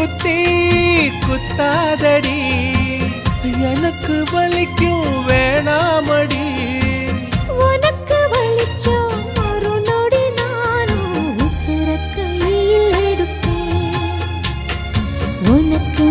குத்தி குத்தாதடி எனக்கு வலிக்கும் வேணாமடி உனக்கு வலிச்சோ ஒரு நொடி நானும் உசுர கையில் எடுப்பேன் உனக்கு